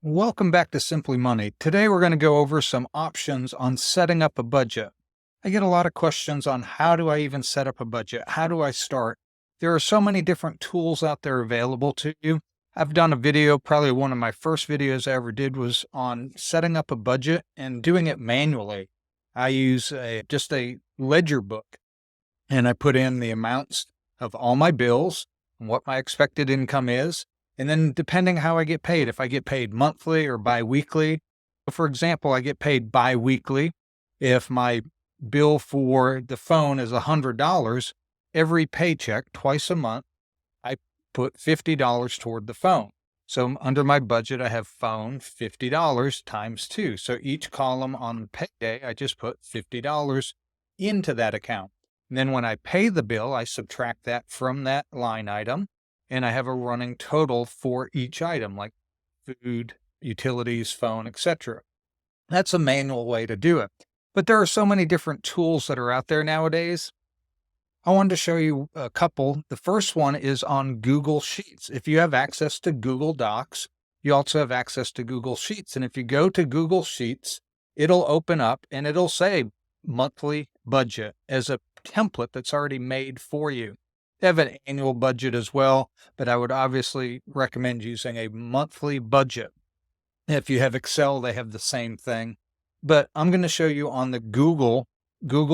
Welcome back to Simply Money. Today we're going to go over some options on setting up a budget. I get a lot of questions on how do I even set up a budget? How do I start? There are so many different tools out there available to you. I've done a video, probably one of my first videos I ever did was on setting up a budget and doing it manually. I use just a ledger book and I put in the amounts of all my bills and what my expected income is. And then depending how I get paid, if I get paid monthly or biweekly, for example, I get paid biweekly. If my bill for the phone is $100, every paycheck, twice a month, I put $50 toward the phone. So under my budget, I have phone $50 times two. So each column on payday, I just put $50 into that account. And then when I pay the bill, I subtract that from that line item, and I have a running total for each item, like food, utilities, phone, etc. That's a manual way to do it. But there are so many different tools that are out there nowadays. I wanted to show you a couple. The first one is on Google Sheets. If you have access to Google Docs, you also have access to Google Sheets. And if you go to Google Sheets, it'll open up and it'll say monthly budget as a template that's already made for you. They have an annual budget as well, but I would obviously recommend using a monthly budget. If you have Excel, they have the same thing. But I'm going to show you on the Google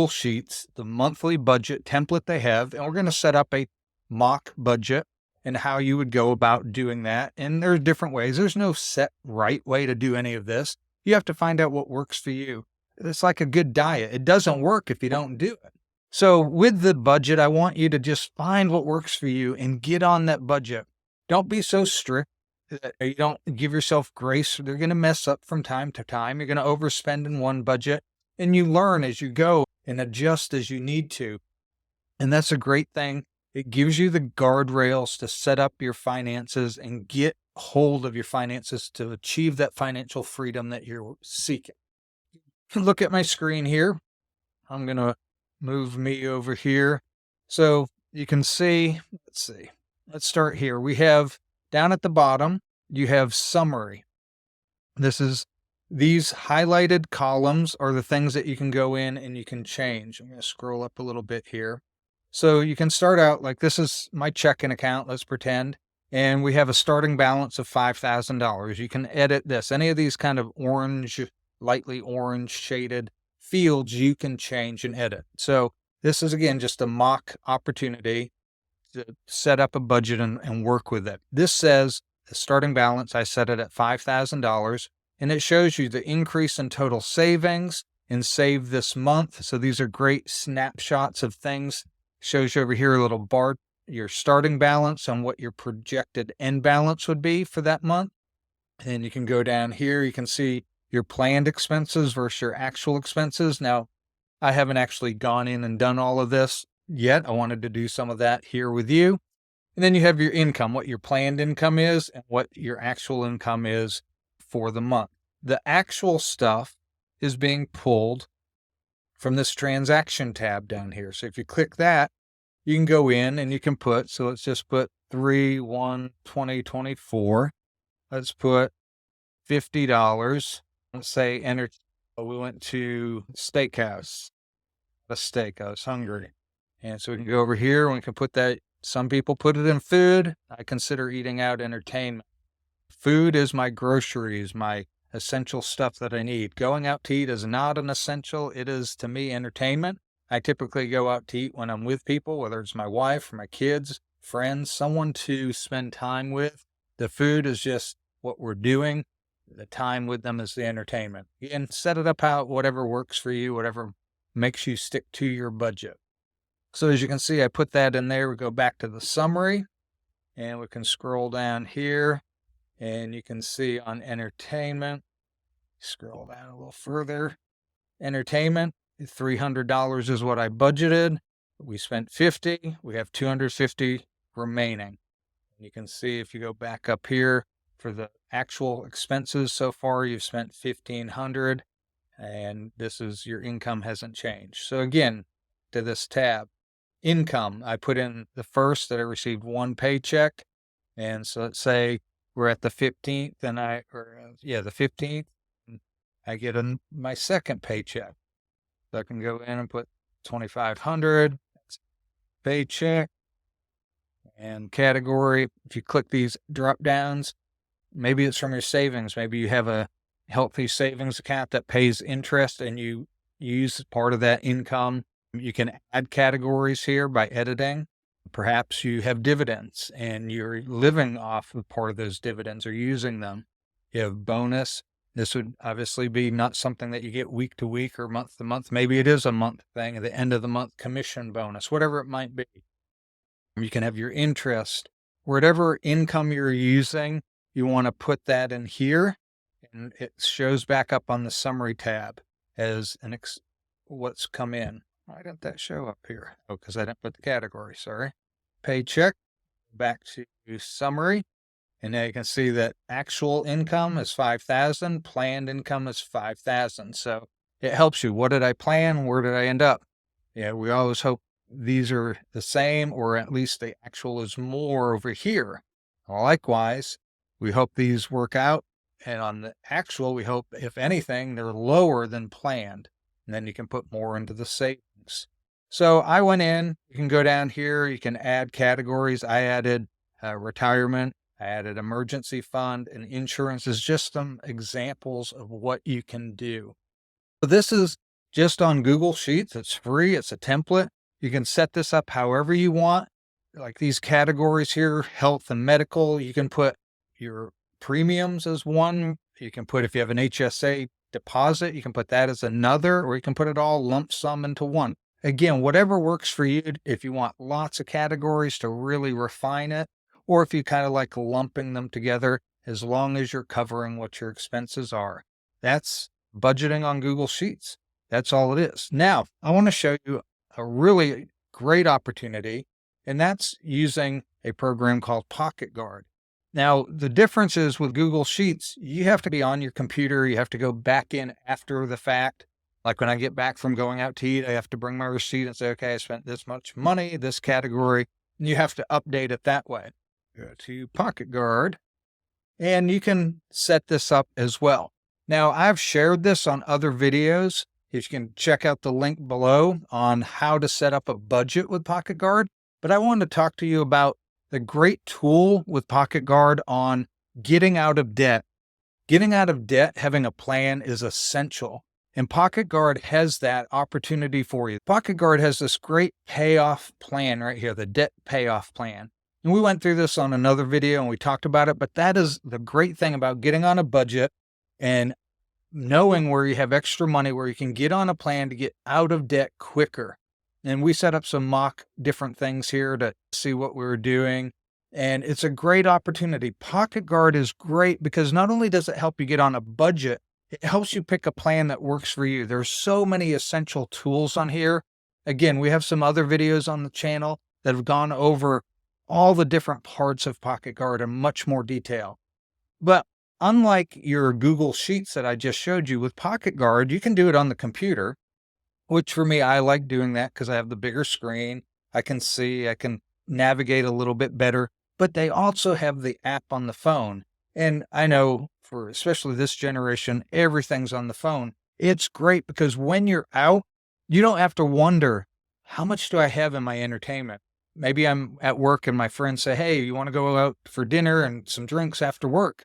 Sheets, the monthly budget template they have, and we're going to set up a mock budget and how you would go about doing that. And there's different ways. There's no set right way to do any of this. You have to find out what works for you. It's like a good diet. It doesn't work if you don't do it. So with the budget, I want you to just find what works for you and get on that budget. Don't be so strict that you don't give yourself grace. They're going to mess up from time to time. You're going to overspend in one budget, and you learn as you go and adjust as you need to. And that's a great thing. It gives you the guardrails to set up your finances and get hold of your finances to achieve that financial freedom that you're seeking. Look at my screen here. I'm going to move me over here. So you can see, let's start here. We have down at the bottom, you have summary. These highlighted columns are the things that you can go in and you can change. I'm going to scroll up a little bit here. So you can start out like this is my checking account, let's pretend, and we have a starting balance of $5,000. You can edit this. Any of these kind of orange, lightly orange shaded fields you can change and edit. So this is, again, just a mock opportunity to set up a budget and work with it. This says the starting balance, I set it at $5,000, and it shows you the increase in total savings and save this month. So these are great snapshots of things. Shows you over here a little bar, your starting balance and what your projected end balance would be for that month. And you can go down here, you can see your planned expenses versus your actual expenses. Now, I haven't actually gone in and done all of this yet. I wanted to do some of that here with you. And then you have your income, what your planned income is and what your actual income is for the month. The actual stuff is being pulled from this transaction tab down here. So if you click that, you can go in and you can put, so let's just put 3/1/2024. Let's put $50. Let's say enter. We went to steakhouse, a steak. I was hungry. And so we can go over here and we can put that. Some people put it in food. I consider eating out entertainment. Food is my groceries, my essential stuff that I need. Going out to eat is not an essential. It is, to me, entertainment. I typically go out to eat when I'm with people, whether it's my wife or my kids, friends, someone to spend time with. The food is just what we're doing. The time with them is the entertainment. And set it up whatever works for you, whatever makes you stick to your budget. So as you can see, I put that in there. We go back to the summary and we can scroll down here and you can see on entertainment, scroll down a little further. Entertainment, $300 is what I budgeted. We spent $50. We have $250 remaining. You can see if you go back up here, for the actual expenses so far, you've spent $1,500, and this is your income hasn't changed. So again, to this tab, income, I put in the first that I received one paycheck. And so let's say we're at the 15th and the 15th, and I get my second paycheck. So I can go in and put 2,500 paycheck and category. If you click these drop downs, maybe it's from your savings. Maybe you have a healthy savings account that pays interest and you use part of that income. You can add categories here by editing. Perhaps you have dividends and you're living off of part of those dividends or using them. You have bonus. This would obviously be not something that you get week to week or month to month. Maybe it is a month thing at the end of the month, commission bonus, whatever it might be. You can have your interest. Whatever income you're using, you want to put that in here, and it shows back up on the summary tab as what's come in. Why didn't that show up here? Oh, because I didn't put the category, sorry. Paycheck, back to summary. And now you can see that actual income is 5,000, planned income is 5,000. So it helps you. What did I plan? Where did I end up? Yeah, we always hope these are the same, or at least the actual is more over here. Likewise, we hope these work out. And on the actual, we hope, if anything, they're lower than planned. And then you can put more into the savings. So I went in, you can go down here, you can add categories. I added retirement, I added emergency fund, and insurance is just some examples of what you can do. So this is just on Google Sheets. It's free. It's a template. You can set this up however you want. Like these categories here, health and medical, you can put your premiums as one. You can put, if you have an HSA deposit, you can put that as another, or you can put it all lump sum into one. Again, whatever works for you. If you want lots of categories to really refine it, or if you kind of like lumping them together, as long as you're covering what your expenses are. That's budgeting on Google Sheets. That's all it is. Now, I want to show you a really great opportunity, and that's using a program called Pocket Guard. Now, the difference is with Google Sheets, you have to be on your computer. You have to go back in after the fact. Like when I get back from going out to eat, I have to bring my receipt and say, okay, I spent this much money, this category, and you have to update it that way. Go to Pocket Guard, and you can set this up as well. Now, I've shared this on other videos. You can check out the link below on how to set up a budget with Pocket Guard. But I wanted to talk to you about the great tool with Pocket Guard on getting out of debt. Getting out of debt, having a plan is essential. And Pocket Guard has that opportunity for you. Pocket Guard has this great payoff plan right here, the debt payoff plan. And we went through this on another video and we talked about it, but that is the great thing about getting on a budget and knowing where you have extra money, where you can get on a plan to get out of debt quicker. And we set up some mock different things here to see what we were doing. And it's a great opportunity. Pocket Guard is great because not only does it help you get on a budget, it helps you pick a plan that works for you. There's so many essential tools on here. Again, we have some other videos on the channel that have gone over all the different parts of Pocket Guard in much more detail. But unlike your Google Sheets that I just showed you, with Pocket Guard, you can do it on the computer, which for me, I like doing that because I have the bigger screen. I can see, I can navigate a little bit better, but they also have the app on the phone. And I know for especially this generation, everything's on the phone. It's great because when you're out, you don't have to wonder, how much do I have in my entertainment? Maybe I'm at work and my friends say, hey, you want to go out for dinner and some drinks after work?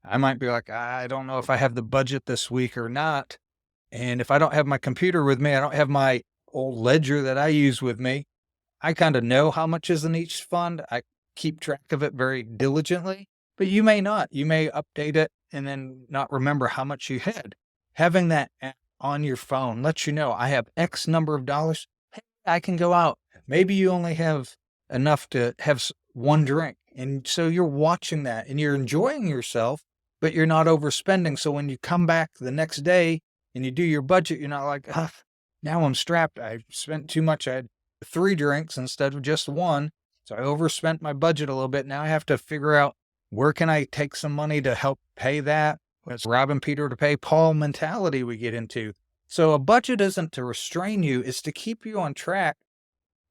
I might be like, I don't know if I have the budget this week or not. And if I don't have my computer with me, I don't have my old ledger that I use with me, I kind of know how much is in each fund. I keep track of it very diligently, but you may not. You may update it and then not remember how much you had. Having that app on your phone lets you know, I have X number of dollars. Hey, I can go out. Maybe you only have enough to have one drink. And so you're watching that and you're enjoying yourself, but you're not overspending. So when you come back the next day and you do your budget, you're not like, now I'm strapped. I spent too much. I had 3 drinks instead of just one. So I overspent my budget a little bit. Now I have to figure out, where can I take some money to help pay that? It's robbing Peter to pay Paul mentality we get into. So a budget isn't to restrain you, it's to keep you on track.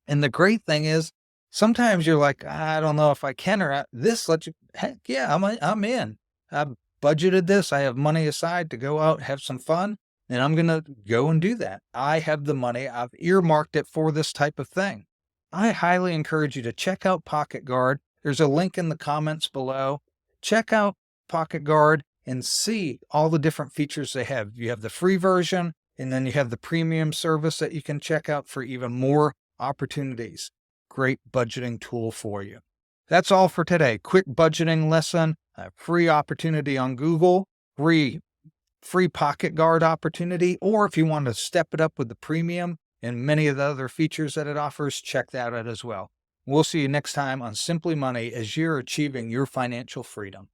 And the great thing is, Sometimes you're like, I don't know if I can or not. This lets you, heck yeah, I'm in. I've budgeted this. I have money aside to go out, have some fun, and I'm going to go and do that. I have the money. I've earmarked it for this type of thing. I highly encourage you to check out Pocket Guard. There's a link in the comments below. Check out Pocket Guard and see all the different features they have. You have the free version, and then you have the premium service that you can check out for even more opportunities. Great budgeting tool for you. That's all for today. Quick budgeting lesson, a free opportunity on Google, free Pocket Guard opportunity, or if you want to step it up with the premium and many of the other features that it offers, check that out as well. We'll see you next time on Simply Money as you're achieving your financial freedom.